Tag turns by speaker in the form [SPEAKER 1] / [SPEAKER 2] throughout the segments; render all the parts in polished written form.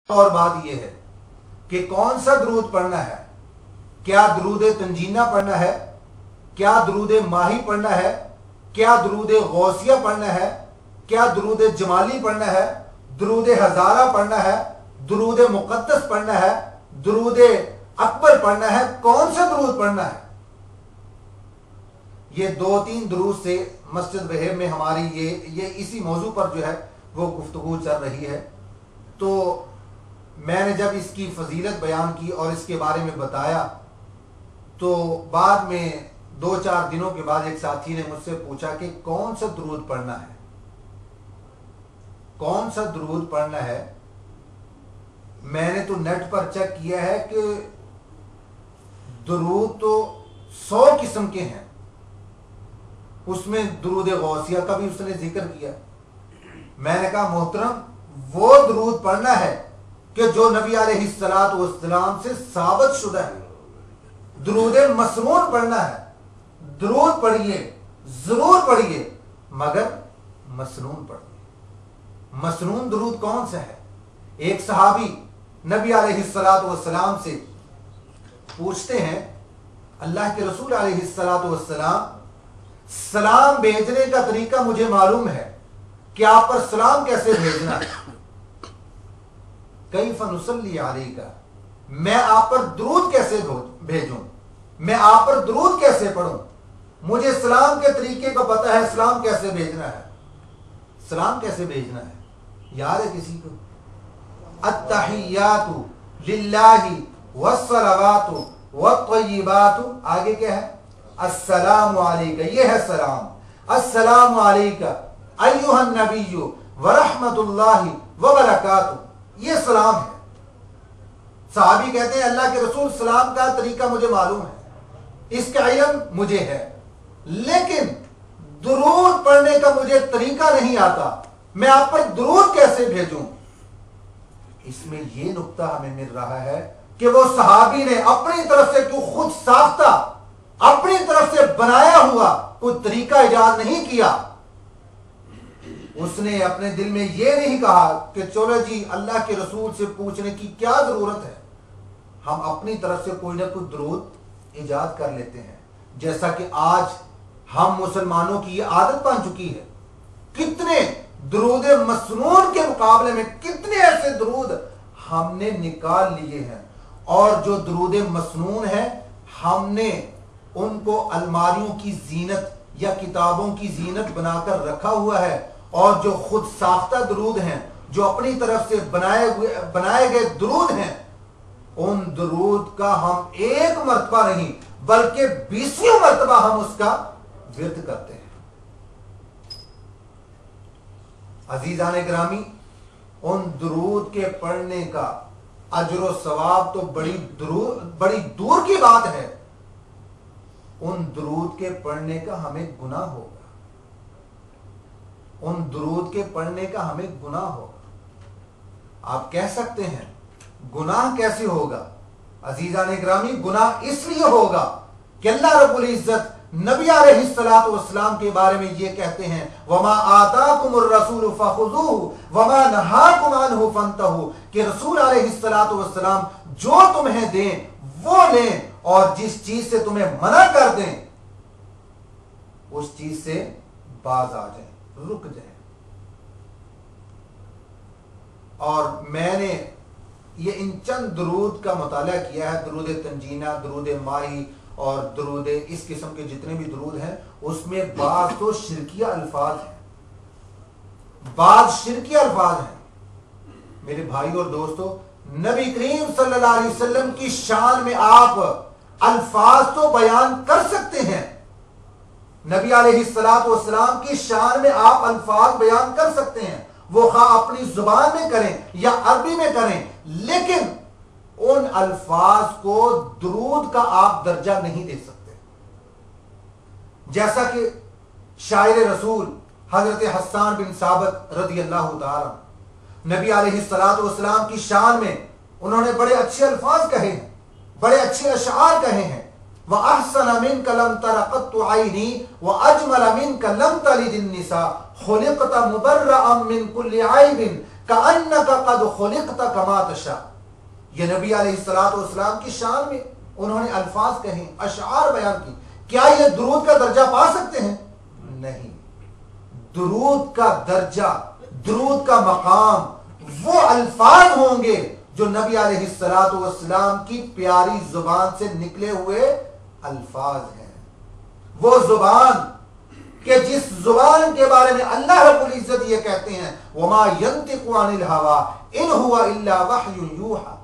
[SPEAKER 1] और बात यह है कि कौन सा दरूद पढ़ना है। क्या दरूद तंजीना पढ़ना है, क्या दरूद माही पढ़ना है, क्या दरूद गौसिया पढ़ना है, क्या दरूद जमाली पढ़ना है, दरूद हजारा पढ़ना है, दरूद मुकद्दस पढ़ना है, दरूद अकबर पढ़ना है, कौन सा दरूद पढ़ना है। ये 2-3 दरूद से मस्जिद वहेब में हमारी ये इसी मौजू पर जो है वो गुफ्तगू चल रही है। तो मैंने जब इसकी फजीलत बयान की और इसके बारे में बताया तो बाद में 2-4 दिनों के बाद एक साथी ने मुझसे पूछा कि कौन सा दरूद पढ़ना है, कौन सा दरूद पढ़ना है। मैंने तो नेट पर चेक किया है कि दरूद तो 100 किस्म के हैं, उसमें दरूद गौसिया का भी उसने जिक्र किया। मैंने कहा मोहतरम वो दरूद पढ़ना है कि जो नबी अलैहिस्सलातु वस्सलाम से साबित शुदा है। दरूद मसनून पढ़ना है, दरूद पढ़िए, जरूर पढ़िए, मगर मसनून पढ़िए। मसनून दरूद कौन सा है। एक सहाबी नबी अलैहिस्सलातु वस्सलाम से पूछते हैं, अल्लाह के रसूल अलैहिस्सलातु वस्सलाम सलाम भेजने का तरीका मुझे मालूम है कि आप पर सलाम कैसे भेजना है। कैफ़ नुसल्ली अलैका, मैं आप पर दरूद कैसे भेजूं, मैं आप पर दरूद कैसे पढ़ूं। मुझे सलाम के तरीके का पता है, सलाम कैसे भेजना है। सलाम कैसे भेजना है याद है किसी को। अत्तहियातु लिल्लाहि वस्सलावातु वत्तय्यिबातु, आगे क्या है, अस्सलामु अलैका, ये है सलाम। अस्सलामु अलैका अय्युहन नबिय्यु व रहमतुल्लाहि व बरकातुहू, ये सलाम है। सहाबी कहते हैं अल्लाह के रसूल सलाम का तरीका मुझे मालूम है, इसका इल्म मुझे है, लेकिन दुरूद पढ़ने का मुझे तरीका नहीं आता, मैं आप पर दुरूद कैसे भेजूं। इसमें यह नुक्ता हमें मिल रहा है कि वो सहाबी ने अपनी तरफ से क्यों खुद साख्ता, अपनी तरफ से बनाया हुआ कोई तरीका इजाद नहीं किया। उसने अपने दिल में यह नहीं कहा कि चलो जी अल्लाह के रसूल से पूछने की क्या जरूरत है, हम अपनी तरफ से कोई ना कोई दरूद इजाद कर लेते हैं। जैसा कि आज हम मुसलमानों की यह आदत बन चुकी है। कितने दरूद मसनून के मुकाबले में कितने ऐसे दरूद हमने निकाल लिए हैं, और जो दरूद मसनून है हमने उनको अलमारियों की जीनत या किताबों की जीनत बनाकर रखा हुआ है, और जो खुद साख्ता दरूद हैं, जो अपनी तरफ से बनाए गए दरूद हैं, उन दरूद का हम एक मर्तबा नहीं बल्कि 20 मर्तबा हम उसका विर्द करते हैं। अजीजान गिरामी, उन दरूद के पढ़ने का अजर व सवाब तो बड़ी दूर की बात है। उन दरूद के पढ़ने का हमें गुनाह होगा, उन दरूद के पढ़ने का हमें गुनाह होगा। आप कह सकते हैं गुनाह कैसे होगा। अजीजान गिरामी, गुनाह इसलिए होगा कि अल्लाह रब्बुल इज्जत नबी अलैहिस्सलातु वस्सलाम के बारे में ये कहते हैं, वमा आताकुमुर रसूल फखुज़ूहु वमा नहाकुम अन्हु फंतहू, कि रसूल अलैहिस्सलातु वस्सलाम जो तुम्हें दें वो लें, और जिस चीज से तुम्हें मना कर दें उस चीज से बाज आ जाए, रुक जाए। और मैंने ये इन चंद दरूद का मुताला किया है, दरूद तंजीना, दरूद माही और दरूद इस किस्म के जितने भी दरूद हैं, उसमें बाज तो शिरकिया अल्फाज हैं, बाज शिरकिया अल्फाज हैं। मेरे भाई और दोस्तों, नबी करीम सल्लल्लाहु अलैहि वसल्लम की शान में आप अल्फाज तो बयान कर सकते हैं, नबी अलैहिस्सलातु वस्सलाम की शान में आप अल्फाज बयान कर सकते हैं, वो खा अपनी जुबान में करें या अरबी में करें, लेकिन उन अल्फाज को दरूद का आप दर्जा नहीं दे सकते। जैसा कि शायर रसूल हजरत हस्सान बिन साबित रज़ी अल्लाह तआला नबी अलैहिस्सलातु वस्सलाम की शान में उन्होंने बड़े अच्छे अल्फाज कहे हैं, बड़े अच्छे अशआर कहे हैं। व अहसन मिनका लम तरा क़त्तु ऐनी व अजमल मिनका लम तलिद निसा खुलिक़त मुबर्रअन मिन कुल्लि ऐबिन कअन्नका कद खुलिक़ता कमा तशा। ये नबी अलैहिस्सलाम की शान में उन्होंने अल्फाज कहे, अशआर बयान की। क्या ये दुरूद का दर्जा पा सकते हैं? नहीं। दुरूद का दर्जा, दुरूद का मकाम वो अल्फाज होंगे जो नबी अलैहिस्सलाम की प्यारी जुबान से निकले हुए अल्फाज हैं। वो जुबान कि जिस जुबान के बारे में अल्लाह रब्बुल इज्जत ये कहते हैं, वमा यंतिकु अनिल हवा इन हुवा इल्ला वह्युन यूहा।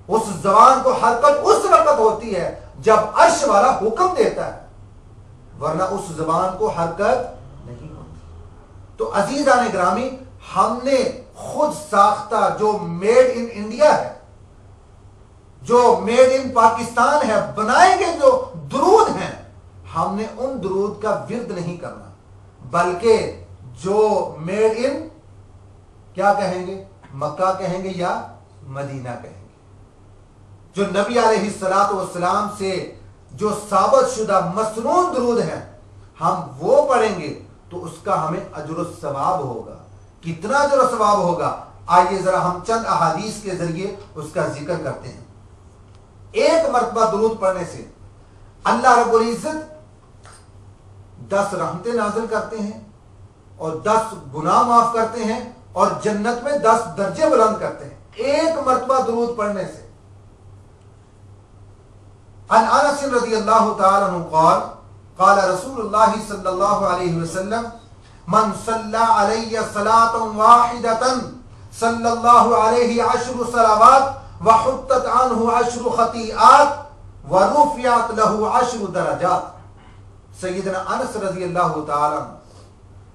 [SPEAKER 1] उस जुबान को हरकत उस वक्त होती है जब अर्श वाला हुक्म देता है, वरना उस जुबान को हरकत नहीं होती। तो अजीजान ग्रामी, हमने खुद साख्ता जो मेड इन इंडिया है, जो मेड इन पाकिस्तान है, बनाए गए जो दुरूद हैं, हमने उन दुरूद का विर्द नहीं करना, बल्कि जो मेड इन क्या कहेंगे, मक्का कहेंगे या मदीना कहेंगे, जो नबी अलैहिस्सलाम से जो साबित शुदा मसनून दुरूद हैं, हम वो पढ़ेंगे तो उसका हमें अजर सवाब होगा। कितना अजर सवाब होगा, आइए जरा हम चंद अहादीस के जरिए उसका जिक्र करते हैं। एक मरतबा दुरूद पढ़ने से अल्लाह रब्बुल इज्जत 10 रहमतें नाज़िल करते हैं और 10 गुनाह माफ करते हैं और जन्नत में 10 दर्जे बुलंद करते हैं, एक मरतबा दुरूद पढ़ने से। अन अनस रज़ियल्लाहु तआला अन्हु क़ाल क़ाल रसूलुल्लाह सल्लल्लाहु अलैहि वसल्लम मन सल्ला अलैहि सलातन वाहिदतन सल्लल्लाहु अलैहि अशरु सलावात व हुत्तत अन्हु अशरु खतीआत व रुफियत लहु अशरु दरजात। सय्यदना अनस रज़ियल्लाहु तआला,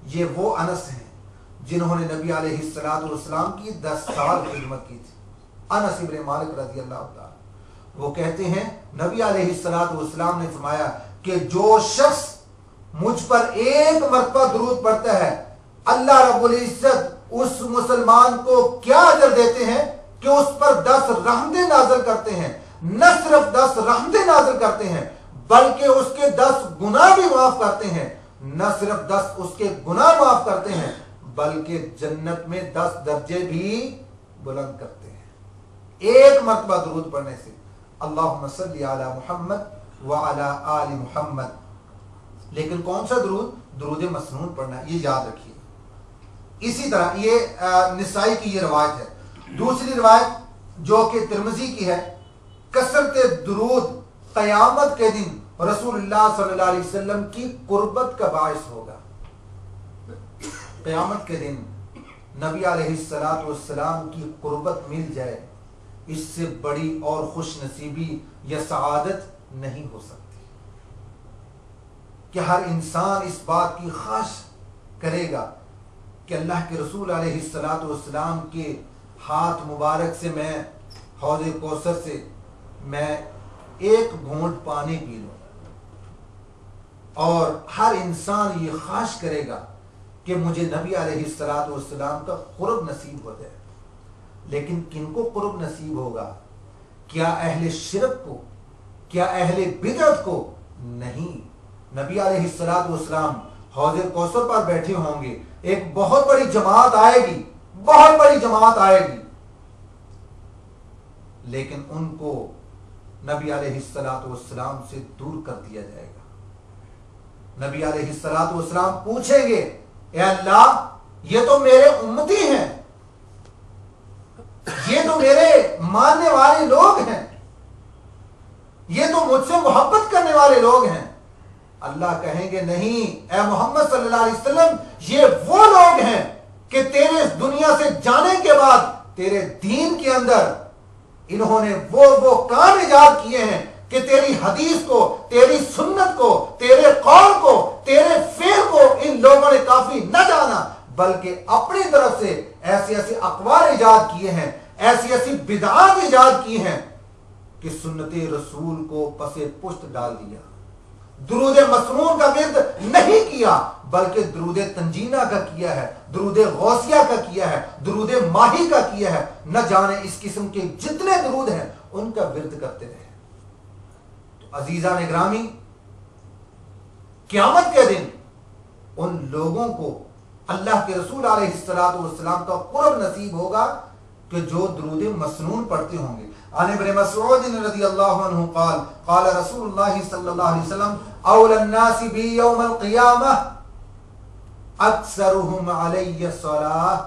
[SPEAKER 1] ये वो अनस हैं जिन्होंने नबी अलैहिस्सलाम की 10 साल खिदमत की थी। अनस इब्न मालिक रज़ियल्लाहु तआला, वो कहते हैं नबी अलैहिस्सलाम ने फरमाया कि जो शख्स मुझ पर एक मरतबा दुरूद पढ़ता है, अल्लाह रब्बुल इज्जत उस मुसलमान को क्या अजर देते हैं कि उस पर 10 रहमतें नाज़िल करते हैं। न सिर्फ 10 रहमतें नाज़िल करते हैं बल्कि उसके 10 गुनाह भी माफ करते हैं। न सिर्फ 10 उसके गुनाह माफ करते हैं बल्कि जन्नत में 10 दर्जे भी बुलंद करते हैं एक मरतबा दुरूद पढ़ने से। अल्लाहुम्मा सल्ली अला मुहम्मद व अला आलि मुहम्मद। लेकिन कौन सा दुरूद? दुरूद मसनून पढ़ना है, ये याद रखिए। इसी तरह ये निसाई की ये रवायत है। दूसरी रवायत जो कि तिरमिज़ी की है, कसरत दुरूद क़यामत के दिन रसूलुल्लाह सल्लल्लाहु अलैहि वसल्लम की कुर्बत का बाइस होगा। क़यामत के दिन नबी अलैहिस्सलाम की कुर्बत मिल जाए, इससे बड़ी और खुश नसीबी या सआदत नहीं हो सकती कि हर इंसान इस बात की ख्वाहिश करेगा कि अल्लाह के रसूल अलैहिस्सलाम के हाथ मुबारक से मैं हौज़े कौसर से मैं एक घूंट पानी पी लूं। और हर इंसान ये ख्वाहिश करेगा कि मुझे नबी अलैहिस्सलाम का कुर्ब नसीब हो जाए। लेकिन किनको कुर्ब नसीब होगा? क्या अहले शिरक को? क्या अहले बिदअत को? नहीं। नबी अलैहिस्सलाम हौज़े कौसर पर बैठे होंगे, एक बहुत बड़ी जमात आएगी, बहुत बड़ी जमात आएगी, लेकिन उनको नबी अलैहिस्सलाम से दूर कर दिया जाएगा। नबी अलैहिस्सलाम पूछेंगे, ए अल्लाह, ये तो मेरे उम्मती हैं, ये तो मेरे मानने वाले लोग हैं, ये तो मुझसे मोहब्बत करने वाले लोग हैं। अल्लाह कहेंगे, नहीं ए मोहम्मद सल्लल्लाहु अलैहि वसल्लम, ये वो लोग हैं कि तेरे दुनिया से जाने के बाद तेरे दीन के अंदर इन्होंने वो काम इजाद किए हैं कि तेरी हदीस को, तेरी सुन्नत को, तेरे कौल को, तेरे फेल को इन लोगों ने काफी न जाना, बल्कि अपनी तरफ से ऐसे ऐसे अकवाल इजाद किए हैं, ऐसी ऐसी बिदआत इजाद की हैं कि सुन्नते रसूल को पसे पुश्त डाल दिया। दुरूद मसनून का विर्द नहीं किया बल्कि दुरूद तंजीना का किया है, दुरूद गौसिया का किया है, दुरूद माही का किया है। न जाने इस किस्म के जितने दुरूद हैं उनका विर्द करते रहे। तो अजीजा ने ग्रामी, क़यामत के दिन उन लोगों को अल्लाह के रसूल अलैहिस्सलातु वस्सलाम का कुर्ब नसीब होगा कि जो दुरूद मसनून पढ़ते होंगे। अन इब्न मसऊद रज़ियल्लाहु अन्हु क़ाल क़ाल रसूलुल्लाह सल्लल्लाहु अलैहि वसल्लम औलन नासि बी यौमल क़ियामह अक्सरुहुम अलैहि सलाह,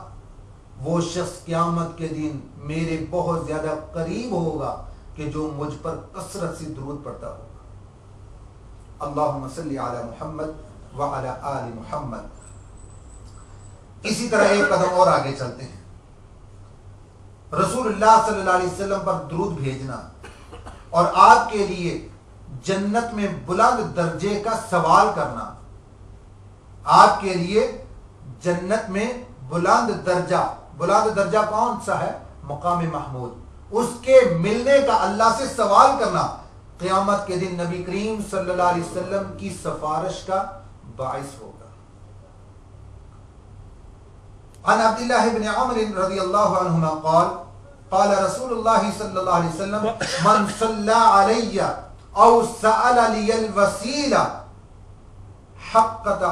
[SPEAKER 1] वो शख्स क़यामत के दिन मेरे बहुत ज्यादा करीब होगा कि जो मुझ पर कसरत से दुरूद पढ़ता होगा। अल्लाहुम्मा सल्ली अला मुहम्मद व अला आलि मुहम्मद। इसी तरह एक कदम और आगे चलते हैं। रसूलुल्लाह सल्लल्लाहु अलैहि वसल्लम पर दुरूद भेजना और आपके लिए जन्नत में बुलंद दर्जे का सवाल करना, आपके लिए जन्नत में बुलंद दर्जा कौन सा है? मकाम महमूद, उसके मिलने का अल्लाह से सवाल करना क़यामत के दिन नबी करीम सल्लल्लाहु अलैहि वसल्लम की सिफारिश का बाइस होगा। अन अब्दुल्लाह इब्न अम्र रज़ियल्लाहु अन्हुमा क़ाल क़ाल रसूलुल्लाह सल्लल्लाहु अलैहि वसल्लम मन सल्ला अलैया औ सअल लियल वसीला हक़्क़त